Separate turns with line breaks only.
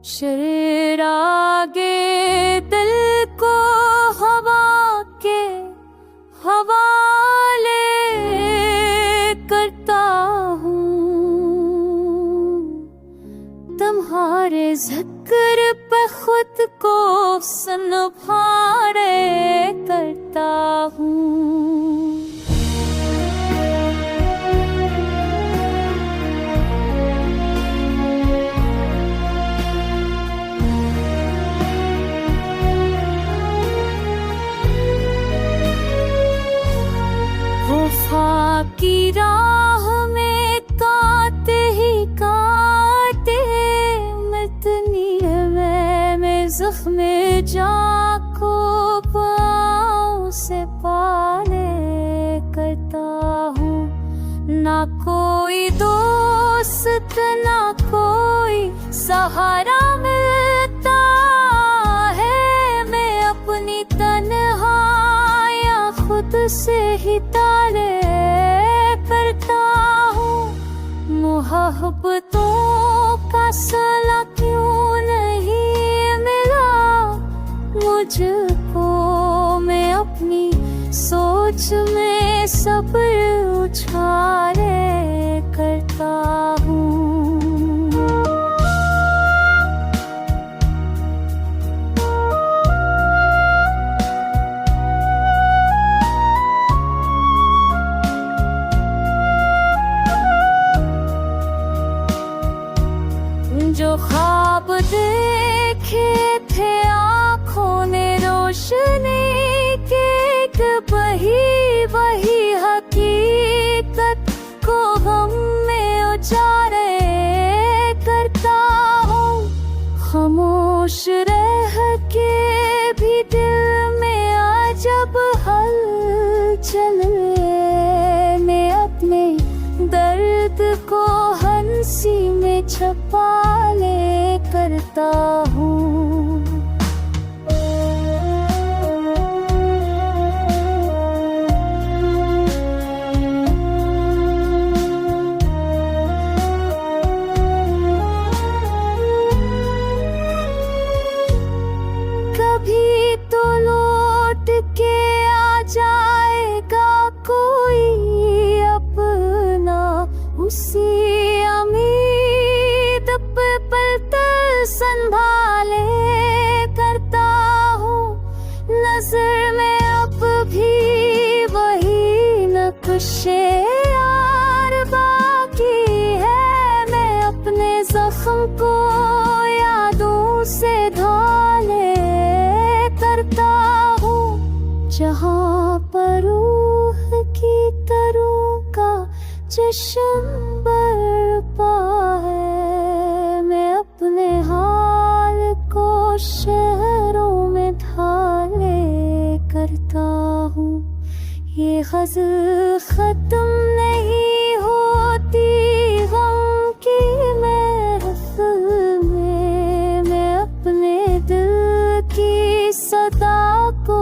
शरीर आगे दिल को हवा के हवाले करता हूँ। तुम्हारे जिक्र पे खुद को संभाले करता हूँ। वफा की राह में कांटे ही कांटे मिटनी है मैं ज़ख्मे जा को पाँव से पाले करता हूँ। ना कोई दोस्त ना कोई सहारा मिलता है, मैं अपनी तन्हाइयाँ खुद से ही तारे करता हूँ। मोहब्बतों का सिला क्यों नहीं मिला मुझको, मैं अपनी सोच में सब्र उछाले करता हूँ। जो ख्वाब देखे थे आँखों ने रोशनी के, वही हकीकत को हम में उजारे करता हूँ। खामोश रह के भी दिल में अजब हलचल, मैं अपने दर्द को हंसी में छपाले करता हूँ। कभी तो लौट के आ जाएगा कोई अपना, उसी उम्मीद पे पलते संभाले करता हूँ। नजर में अब भी वही नक्शे यार बाकी है, मैं अपने जख्म को यादों से ढाले करता हूँ। जहाँ पर रूह की तरों का जश्न बरपा है, मैं अपने हाल को शहरों में ढाले करता हूँ। ये ग़ज़ल ख़त्म नहीं होती गम की महफ़िल में, मैं अपने दिल की सदा को